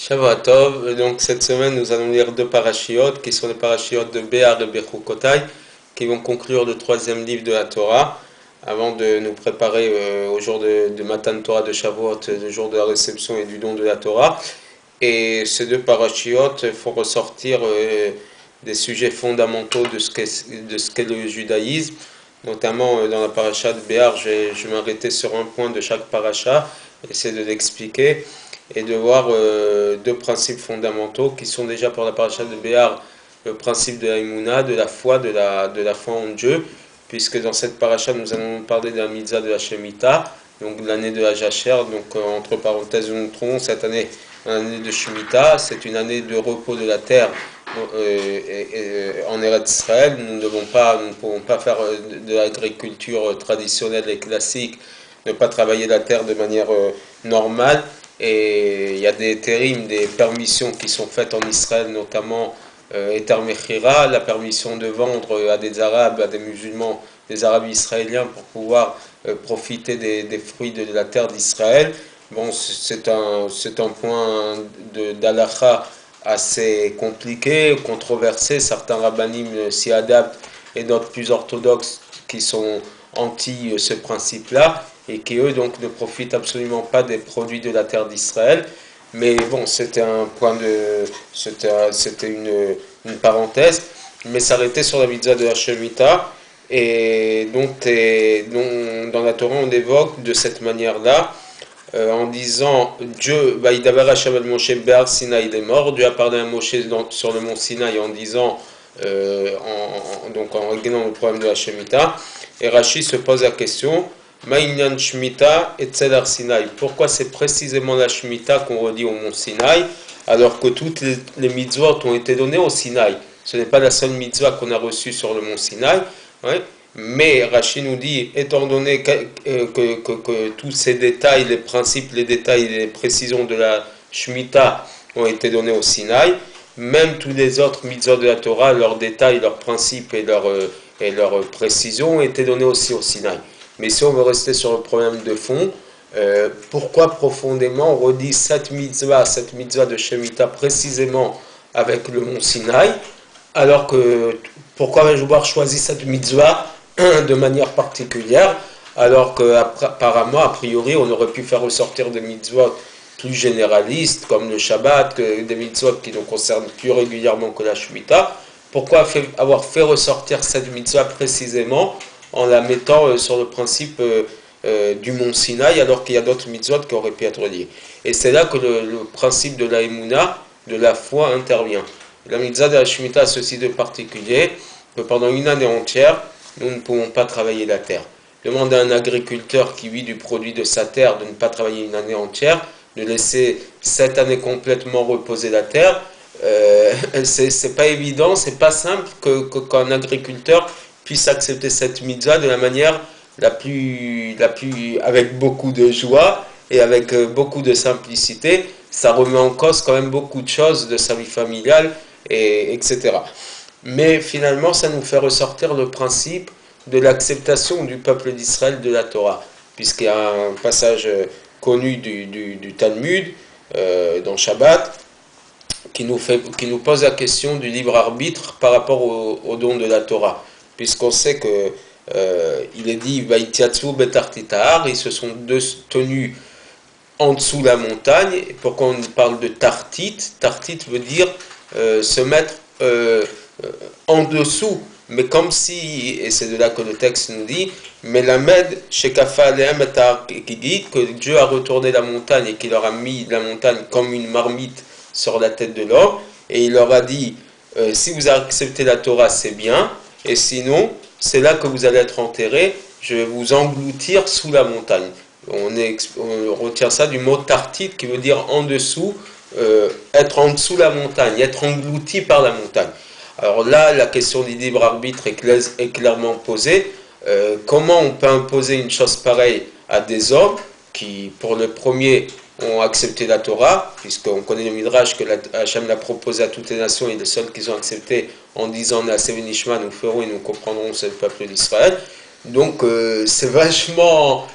Shavua Tov. Donc cette semaine, nous allons lire deux parachiotes qui sont les parachiotes de Béar et Bechukotai, qui vont conclure le troisième livre de la Torah, avant de nous préparer au jour de Matan Torah de Shavuot, le jour de la réception et du don de la Torah. Et ces deux parachiotes font ressortir des sujets fondamentaux de ce qu'est le judaïsme. Notamment dans la paracha de Béar, je vais m'arrêter sur un point de chaque paracha, essayer de l'expliquer et de voir deux principes fondamentaux qui sont déjà pour la paracha de Béar le principe de la Emouna, de la foi, de la foi en Dieu, puisque dans cette paracha nous allons parler de la mitzvah de la Shemitah, donc de l'année de la Jacher, donc entre parenthèses nous montrons cette année l'année de Shemitah, c'est une année de repos de la terre en Eretz Israël. Nous ne pouvons pas faire de l'agriculture traditionnelle et classique, ne pas travailler la terre de manière normale. Et il y a des térims, des permissions qui sont faites en Israël, notamment Eter Mechira, la permission de vendre à des Arabes, à des musulmans, des Arabes israéliens pour pouvoir profiter des fruits de la terre d'Israël. Bon, c'est un point d'halakha assez compliqué, controversé. Certains rabbanim s'y adaptent et d'autres plus orthodoxes qui sont anti ce principe-là et qui eux donc ne profitent absolument pas des produits de la terre d'Israël. Mais bon, c'était une parenthèse, mais s'arrêter sur la mitzvah de la Shemitah. Et donc dans la Torah on évoque de cette manière-là, en disant Dieu, Vaïdaber Hashem al Moshe Be'ar Sinaï, il est mort. Dieu a parlé à Moshe sur le mont Sinaï en disant, en réglant le problème de la Shemitah. Et Rashi se pose la question, Ma'inyan Shemitah et Tzedar Sinaï. Pourquoi c'est précisément la Shemitah qu'on redit au mont Sinaï, alors que toutes les mitzvot ont été données au Sinaï? Ce n'est pas la seule mitzvah qu'on a reçue sur le mont Sinaï. Ouais. Mais Rashi nous dit, étant donné que tous ces détails, les principes, les détails, les précisions de la Shemitah ont été donnés au Sinaï, même tous les autres mitzvot de la Torah, leurs détails, leurs principes et leurs précisions ont été donnés aussi au Sinaï. Mais si on veut rester sur le problème de fond, pourquoi profondément on redit cette mitzvah de Shemitah précisément avec le mont Sinaï, alors que pourquoi Joubar choisit cette mitzvah de manière particulière, alors qu'apparemment, a priori, on aurait pu faire ressortir des mitzvot plus généralistes, comme le Shabbat, des mitzvot qui nous concernent plus régulièrement que la Shemitah. Pourquoi avoir fait ressortir cette mitzvah précisément en la mettant sur le principe du mont Sinaï, alors qu'il y a d'autres mitzvot qui auraient pu être liés? Et c'est là que le principe de la Emouna, de la foi, intervient. La mitzvah de la Shemitah a ceci de particulier, que pendant une année entière, nous ne pouvons pas travailler la terre. Demander à un agriculteur qui vit du produit de sa terre de ne pas travailler une année entière, de laisser 7 années complètement reposer la terre, c'est pas évident, c'est pas simple qu'un agriculteur puisse accepter cette mitzvah de la manière avec beaucoup de joie et avec beaucoup de simplicité. Ça remet en cause quand même beaucoup de choses de sa vie familiale, etc. Mais finalement, ça nous fait ressortir le principe de l'acceptation du peuple d'Israël de la Torah, puisqu'il y a un passage connu du Talmud, dans Shabbat, qui nous pose la question du libre arbitre par rapport au don de la Torah, puisqu'on sait que il est dit Vaïtiatsu betartitahar, ils se sont tenus en dessous de la montagne. Et pourquoi on parle de tartit? Tartit veut dire se mettre en dessous, mais comme si, et c'est de là que le texte nous dit, Melamed Shekafa Alehem que Dieu a retourné la montagne et qu'il leur a mis la montagne comme une marmite sur la tête de l'homme, et il leur a dit si vous acceptez la Torah, c'est bien, et sinon, c'est là que vous allez être enterrés, je vais vous engloutir sous la montagne. On retient ça du mot tartit qui veut dire en dessous, être en dessous de la montagne, être englouti par la montagne. Alors là, la question du libre arbitre est clairement posée. Comment on peut imposer une chose pareille à des hommes qui, pour le premier, ont accepté la Torah, puisqu'on connaît le Midrash que Hachem l'a proposé à toutes les nations, et les seuls qui ont accepté en disant Naaseh v'nishma, nous ferons et nous comprendrons, c'est le peuple d'Israël. Donc c'est vachement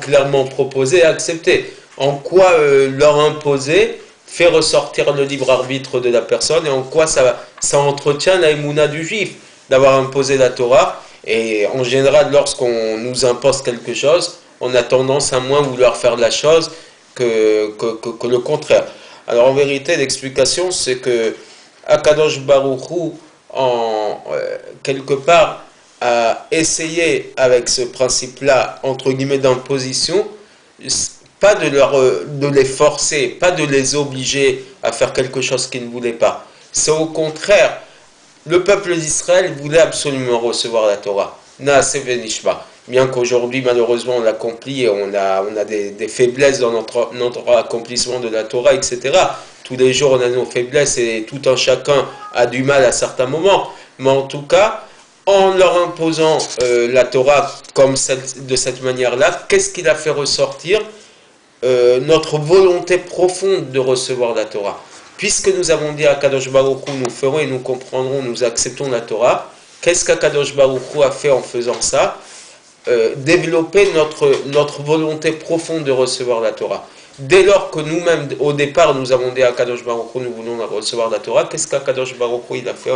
clairement proposé et accepté. En quoi leur imposer fait ressortir le libre arbitre de la personne et en quoi ça entretient la émouna du juif d'avoir imposé la Torah. Et en général, lorsqu'on nous impose quelque chose, on a tendance à moins vouloir faire la chose que le contraire. Alors en vérité, l'explication, c'est que Akadosh Baruch Hu, quelque part, a essayé avec ce principe-là, entre guillemets, d'imposition, pas de les forcer, pas de les obliger à faire quelque chose qu'ils ne voulaient pas. C'est au contraire, le peuple d'Israël voulait absolument recevoir la Torah. Naaseh v'nishma. Bien qu'aujourd'hui, malheureusement, on l'accomplit et on a des faiblesses dans notre accomplissement de la Torah, etc. Tous les jours, on a nos faiblesses et tout un chacun a du mal à certains moments. Mais en tout cas, en leur imposant la Torah de cette manière-là, qu'est-ce qu'il a fait ressortir notre volonté profonde de recevoir la Torah. Puisque nous avons dit à Kadosh Baruch Hu, nous ferons et nous comprendrons, nous acceptons la Torah, qu'est-ce qu'Akadosh Baruch Hu a fait en faisant ça? Développer notre volonté profonde de recevoir la Torah. Dès lors que nous-mêmes, au départ, nous avons dit à Kadosh Baruch Hu, nous voulons recevoir la Torah, qu'est-ce qu'Akadosh Baruch Hu il a fait?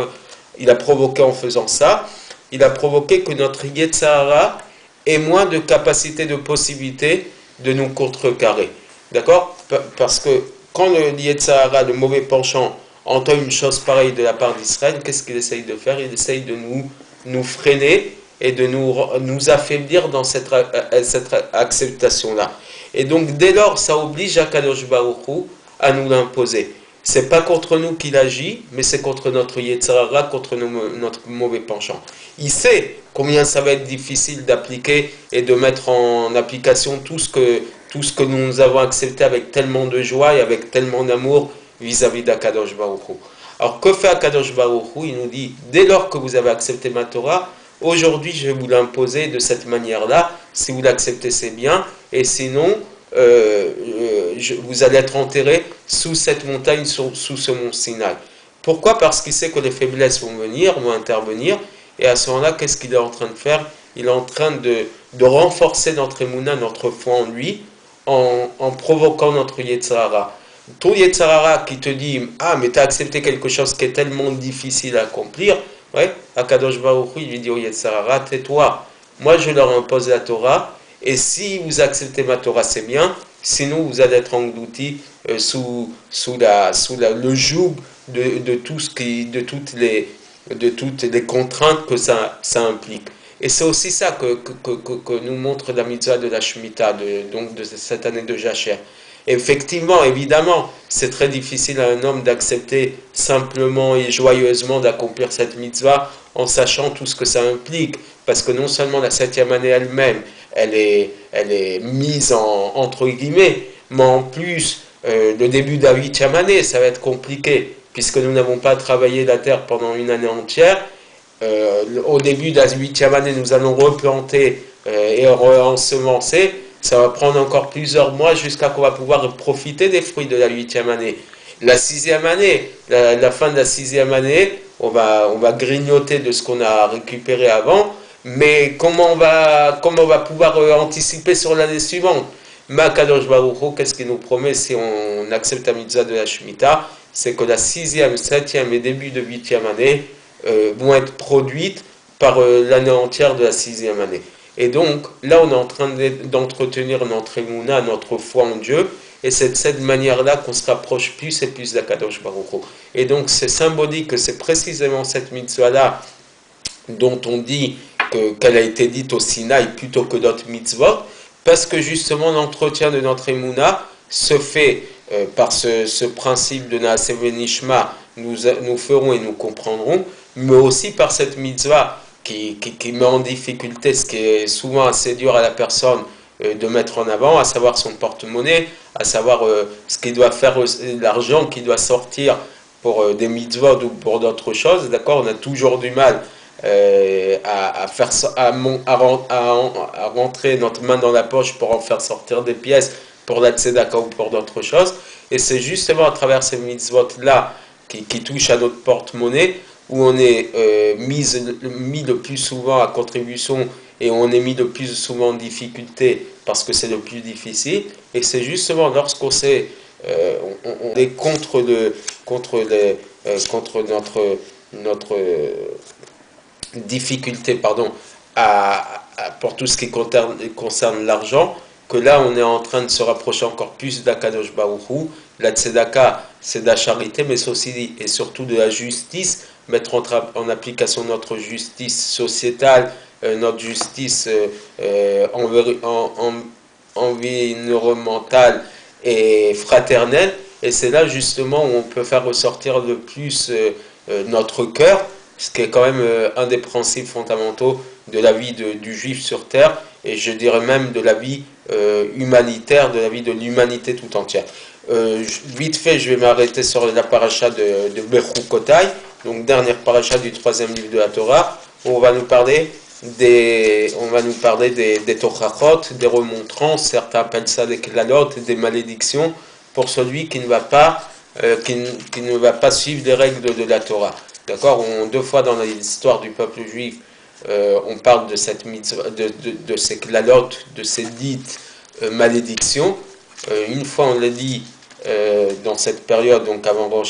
Il a provoqué en faisant ça, il a provoqué que notre Yetzirah ait moins de capacité, de possibilité de nous contrecarrer. D'accord? Parce que quand le Yetzirah, le mauvais penchant, entend une chose pareille de la part d'Israël, qu'est-ce qu'il essaye de faire? Il essaye de nous freiner et de nous affaiblir dans cette acceptation-là. Et donc, dès lors, ça oblige Akadosh Baruch Hu à nous l'imposer. C'est pas contre nous qu'il agit, mais c'est contre notre Yetzirah, contre notre mauvais penchant. Il sait combien ça va être difficile d'appliquer et de mettre en application tout ce que nous avons accepté avec tellement de joie et avec tellement d'amour vis-à-vis d'Akadosh Baruch Hu. Alors, que fait Akadosh Baruch Hu? Il nous dit, dès lors que vous avez accepté ma Torah, aujourd'hui je vais vous l'imposer de cette manière-là. Si vous l'acceptez, c'est bien, et sinon, vous allez être enterré sous cette montagne, sous ce mont Sinaï. Pourquoi? Parce qu'il sait que les faiblesses vont intervenir, et à ce moment-là, qu'est-ce qu'il est en train de faire? Il est en train de renforcer notre émouna, notre foi en lui, en provoquant notre Yetzirah. Ton Yetzirah qui te dit « Ah, mais tu as accepté quelque chose qui est tellement difficile à accomplir », ouais, Akadosh Baruch Hu, il lui dit au Yetzirah « Tais-toi, moi je leur impose la Torah, et si vous acceptez ma Torah, c'est bien, sinon vous allez être engloutis sous le joug de toutes les contraintes que ça implique. » Et c'est aussi ça que nous montre la mitzvah de la Shemitah, donc de cette année de Jacher. Effectivement, évidemment, c'est très difficile à un homme d'accepter simplement et joyeusement d'accomplir cette mitzvah en sachant tout ce que ça implique. Parce que non seulement la 7e année elle-même, elle est mise entre guillemets, mais en plus, le début de la 8e année, ça va être compliqué, puisque nous n'avons pas travaillé la terre pendant une année entière. Au début de la 8e année, nous allons replanter et ensemencer. Ça va prendre encore plusieurs mois jusqu'à qu'on va pouvoir profiter des fruits de la 8e année. La 6e année, la fin de la 6e année, on va grignoter de ce qu'on a récupéré avant, mais comment on va pouvoir anticiper sur l'année suivante? Kadosh Baruch Hu, qu'est-ce qu'il nous promet si on accepte la mitzvah de la Shemitah? C'est que la 6e, 7e et début de 8e année vont être produites par l'année entière de la 6e année. Et donc, là, on est en train d'entretenir notre émouna, notre foi en Dieu, et c'est de cette manière-là qu'on se rapproche plus et plus d'Akadosh Baruch Hu. Et donc, c'est symbolique que c'est précisément cette mitzvah-là dont on dit qu'elle a été dite au Sinaï plutôt que d'autres mitzvot, parce que justement, l'entretien de notre émouna se fait par ce principe de Naaseh v'nishma, nous ferons et nous comprendrons, mais aussi par cette mitzvah qui met en difficulté ce qui est souvent assez dur à la personne de mettre en avant, à savoir son porte-monnaie, à savoir ce qu'il doit faire, l'argent qui doit sortir pour des mitzvot ou pour d'autres choses. D'accord, on a toujours du mal à rentrer notre main dans la poche pour en faire sortir des pièces pour la tzedaka ou pour d'autres choses. Et c'est justement à travers ces mitzvot-là qui touchent à notre porte-monnaie où on est mis le plus souvent à contribution et on est mis le plus souvent en difficulté parce que c'est le plus difficile. Et c'est justement lorsqu'on sait on est contre notre difficulté, pardon, pour tout ce qui concerne l'argent, que là on est en train de se rapprocher encore plus d'Akadosh Baruch Hu. La tzedaka, c'est de la charité, mais c'est aussi et surtout de la justice, mettre en application notre justice sociétale, notre justice environnementale et fraternelle. Et c'est là justement où on peut faire ressortir le plus notre cœur, ce qui est quand même un des principes fondamentaux de la vie du juif sur terre, et je dirais même de la vie humanitaire, de la vie de l'humanité tout entière. Vite fait, je vais m'arrêter sur la paracha de Bechukotai, donc dernière paracha du 3e livre de la Torah, où on va nous parler des Tochachot, des remontrances, certains appellent ça des klalot, des malédictions, pour celui qui ne va pas suivre les règles de la Torah. D'accord, deux fois dans l'histoire du peuple juif, on parle de cette mitzvah, de ces klalot, de ces dites malédictions. Une fois on l'a dit dans cette période, donc avant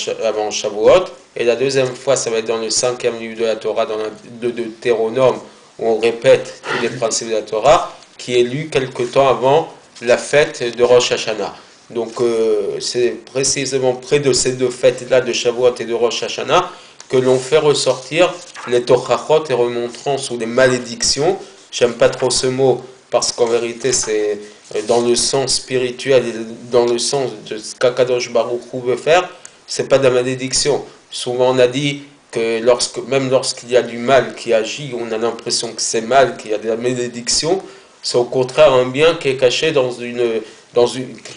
Shavuot, et la deuxième fois ça va être dans le 5e livre de la Torah, dans de Deutéronome, où on répète tous les principes de la Torah, qui est lu quelque temps avant la fête de Rosh Hashanah. Donc c'est précisément près de ces deux fêtes-là, de Shavuot et de Rosh Hashanah, que l'on fait ressortir les tochachot et remontrances ou les malédictions. J'aime pas trop ce mot parce qu'en vérité c'est dans le sens spirituel et dans le sens de ce qu'Akadosh Baruch Hu veut faire, c'est pas de la malédiction. Souvent on a dit que même lorsqu'il y a du mal qui agit, on a l'impression que c'est mal, qu'il y a de la malédiction. C'est au contraire un bien qui est caché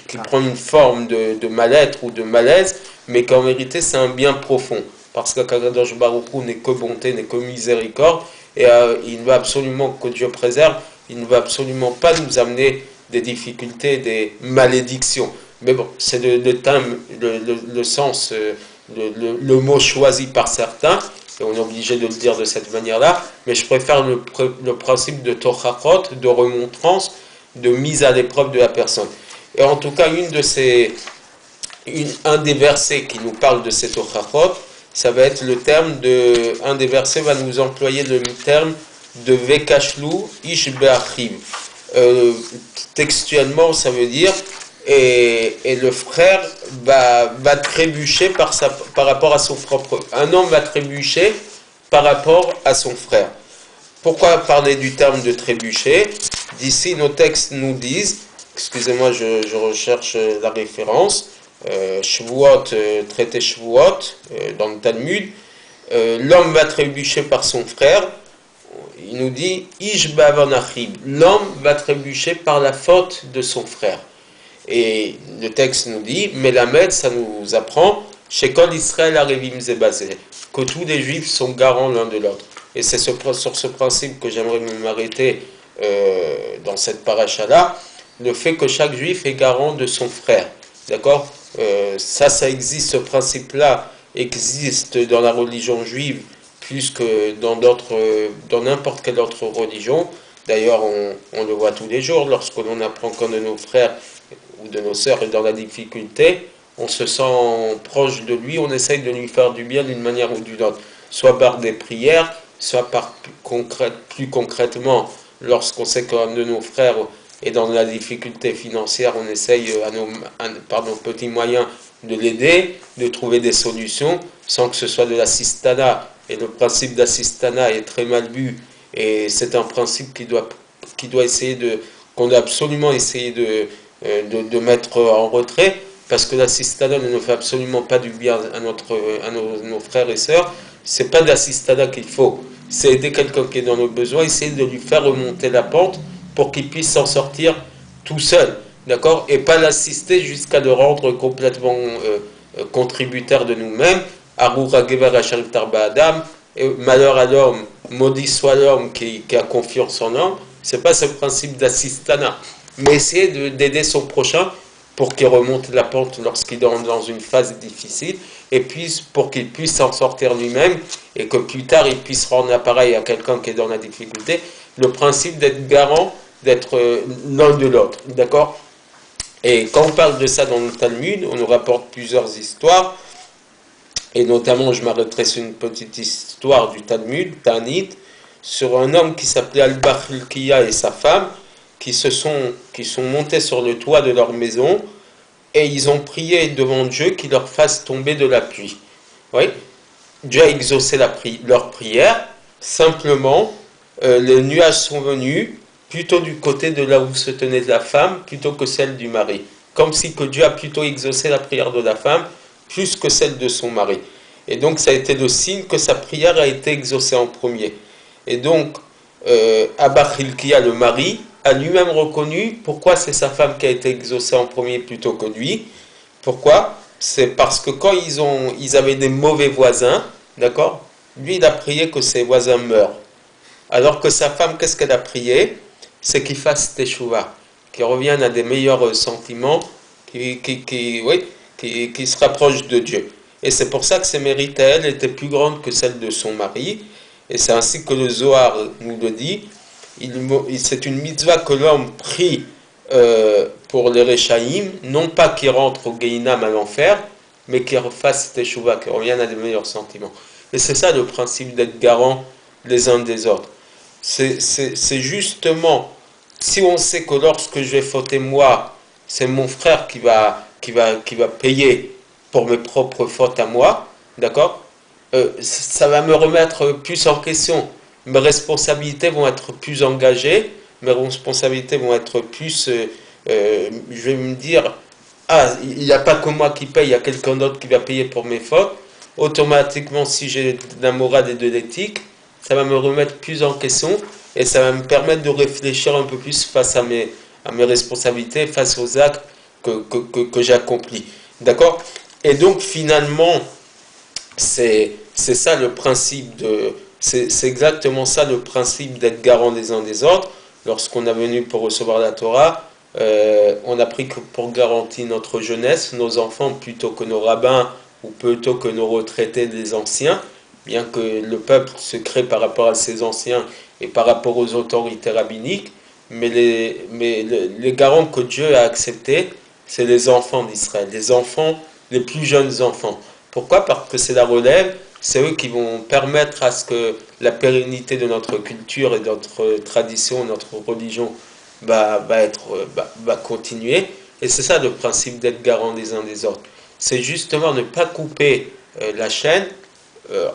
qui prend une forme de mal-être ou de malaise, mais qu'en vérité c'est un bien profond. Parce qu'Akadosh Baruch Hu n'est que bonté, n'est que miséricorde, et il ne va absolument, que Dieu préserve, il ne va absolument pas nous amener des difficultés, des malédictions. Mais bon, c'est le sens, le mot choisi par certains, et on est obligé de le dire de cette manière-là, mais je préfère le principe de tochachot, de remontrance, de mise à l'épreuve de la personne. Et en tout cas, un des versets qui nous parle de ces tochachot, ça va être un des versets va nous employer le terme de Vekashlu Ish Be'achiv. Textuellement, ça veut dire et le frère va trébucher par rapport à son propre. Un homme va trébucher par rapport à son frère. Pourquoi parler du terme de trébucher? D'ici, nos textes nous disent, excusez-moi, je recherche la référence. Shavuot, traité Shavuot, dans le Talmud, l'homme va trébucher par son frère. Il nous dit Ish ba'avan achib, l'homme va trébucher par la faute de son frère. Et le texte nous dit, Melamed, ça nous apprend, Shekol Israël Arevim Zebazé, que tous les juifs sont garants l'un de l'autre. Et c'est sur ce principe que j'aimerais m'arrêter dans cette paracha-là, le fait que chaque juif est garant de son frère. D'accord? Ça existe, ce principe-là existe dans la religion juive plus que dans n'importe quelle autre religion. D'ailleurs, on le voit tous les jours, lorsque l'on apprend qu'un de nos frères ou de nos sœurs est dans la difficulté, on se sent proche de lui, on essaye de lui faire du bien d'une manière ou d'une autre, soit par des prières, soit plus concrètement, lorsqu'on sait qu'un de nos frères est dans la difficulté financière, on essaye par nos petits moyens de l'aider, de trouver des solutions, sans que ce soit de l'assistanat. Et le principe d'assistanat est très mal vu, et c'est un principe qu'on doit absolument essayer de mettre en retrait, parce que l'assistanat ne fait absolument pas du bien à nos frères et sœurs. C'est pas de l'assistanat qu'il faut, c'est aider quelqu'un qui est dans nos besoins, essayer de lui faire remonter la pente pour qu'il puisse s'en sortir tout seul, d'accord, et pas l'assister jusqu'à le rendre complètement contributaire de nous-mêmes. Arura Gever Hachal Tarba Adam, malheur à l'homme, maudit soit l'homme qui a confiance en l'homme. C'est pas ce principe d'assistanat, mais essayer d'aider son prochain pour qu'il remonte la pente lorsqu'il est dans une phase difficile, et puis pour qu'il puisse s'en sortir lui-même, et que plus tard il puisse rendre l'appareil à quelqu'un qui est dans la difficulté. Le principe d'être garant, d'être l'un de l'autre, d'accord? Et quand on parle de ça dans le Talmud, on nous rapporte plusieurs histoires, et notamment je m'arrêterai sur une petite histoire du Talmud, Tanit, sur un homme qui s'appelait Al-Bachilkiya et sa femme, qui sont montés sur le toit de leur maison, et ils ont prié devant Dieu qu'il leur fasse tomber de la pluie. Oui, Dieu a exaucé leur prière, simplement les nuages sont venus plutôt du côté de là où se tenait la femme plutôt que celle du mari. Comme si que Dieu a plutôt exaucé la prière de la femme plus que celle de son mari. Et donc ça a été le signe que sa prière a été exaucée en premier. Et donc Abba Hilkiah, le mari, a lui-même reconnu pourquoi c'est sa femme qui a été exaucée en premier plutôt que lui. Pourquoi? C'est parce que quand ils avaient des mauvais voisins, d'accord? Lui, il a prié que ses voisins meurent. Alors que sa femme, qu'est-ce qu'elle a prié? C'est qu'il fasse teshuva, qu'il revienne à des meilleurs sentiments, qui se rapproche de Dieu. Et c'est pour ça que ses mérites à elle étaient plus grandes que celles de son mari. Et c'est ainsi que le Zohar nous le dit. C'est une mitzvah que l'homme prie pour les Rechaïm, non pas qu'il rentre au Gehinam à l'enfer, mais qu'il fasse teshuva, qu'il revienne à des meilleurs sentiments. Et c'est ça le principe d'être garant les uns des autres. C'est justement, si on sait que lorsque je vais fauter moi, c'est mon frère qui va payer pour mes propres fautes à moi, d'accord? Ça va me remettre plus en question. Mes responsabilités vont être plus engagées, mes responsabilités vont être plus, je vais me dire, ah, il n'y a pas que moi qui paye, il y a quelqu'un d'autre qui va payer pour mes fautes. Automatiquement, si j'ai de la morale et de l'éthique, ça va me remettre plus en question et ça va me permettre de réfléchir un peu plus face à mes responsabilités, face aux actes que j'accomplis. D'accord? Et donc, finalement, c'est ça le principe de. C'est exactement ça le principe d'être garant des uns des autres. Lorsqu'on est venu pour recevoir la Torah, on a pris que pour garantir notre jeunesse, nos enfants, plutôt que nos rabbins ou plutôt que nos retraités des anciens, bien que le peuple se crée par rapport à ses anciens et par rapport aux autorités rabbiniques, mais les garants que Dieu a acceptés, c'est les enfants d'Israël, les enfants, les plus jeunes enfants. Pourquoi? Parce que c'est la relève, c'est eux qui vont permettre à ce que la pérennité de notre culture et de notre tradition, notre religion va continuer. Et c'est ça le principe d'être garant des uns des autres. C'est justement ne pas couper la chaîne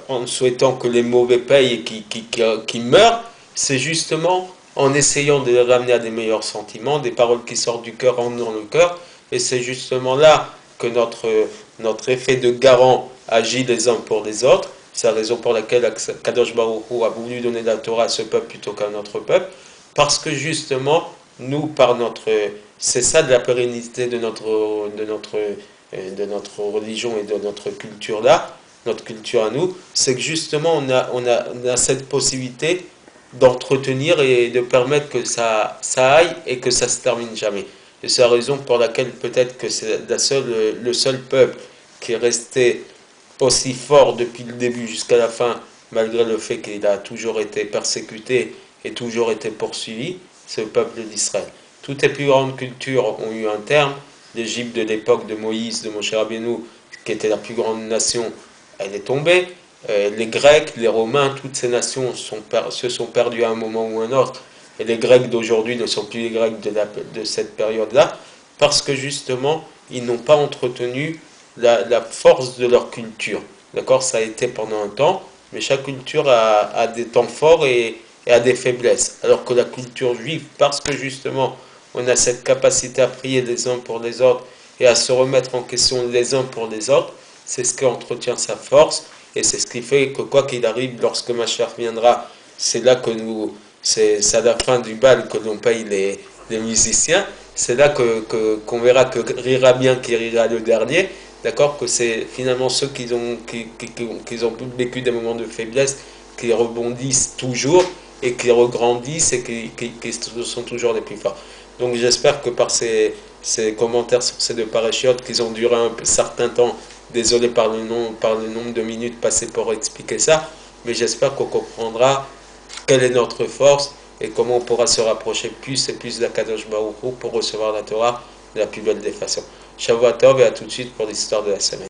en souhaitant que les mauvais payent et qui meurent. C'est justement en essayant de les ramener à des meilleurs sentiments, des paroles qui sortent du cœur rentrent dans le cœur. Et c'est justement là que notre effet de garant agit les uns pour les autres. C'est la raison pour laquelle Kadosh Baruch Hu a voulu donner la Torah à ce peuple plutôt qu'à notre peuple. Parce que justement, nous, c'est ça de la pérennité de notre religion et de notre culture là, notre culture à nous, c'est que justement on a cette possibilité d'entretenir et de permettre que ça aille et que ça se termine jamais. Et c'est la raison pour laquelle peut-être que c'est le seul peuple qui est resté aussi fort depuis le début jusqu'à la fin, malgré le fait qu'il a toujours été persécuté et toujours été poursuivi, c'est le peuple d'Israël. Toutes les plus grandes cultures ont eu un terme. L'Égypte de l'époque de Moïse, de Moshe Rabbeinu, qui était la plus grande nation, elle est tombée. Les Grecs, les Romains, toutes ces nations se sont perdues à un moment ou un autre. Et les Grecs d'aujourd'hui ne sont plus les Grecs de cette période-là, parce que justement, ils n'ont pas entretenu la force de leur culture. D'accord? Ça a été pendant un temps, mais chaque culture a des temps forts et a des faiblesses. Alors que la culture juive, parce que justement, on a cette capacité à prier les uns pour les autres et à se remettre en question les uns pour les autres, c'est ce qui entretient sa force et c'est ce qui fait que quoi qu'il arrive, lorsque Mashiach viendra, c'est là que c'est à la fin du bal que l'on paye les musiciens, c'est là qu'on verra que rira bien qui rira le dernier, d'accord, que c'est finalement ceux qui ont vécu des moments de faiblesse qui rebondissent toujours et qui regrandissent et qui sont toujours les plus forts. Donc j'espère que par ces commentaires sur ces deux parachutes, qu'ils ont duré un certain temps, désolé par le nombre de minutes passées pour expliquer ça, mais j'espère qu'on comprendra quelle est notre force et comment on pourra se rapprocher plus et plus d'Akadosh Baruch Hu pour recevoir la Torah de la plus belle des façons. Shavua Tov et à tout de suite pour l'histoire de la semaine.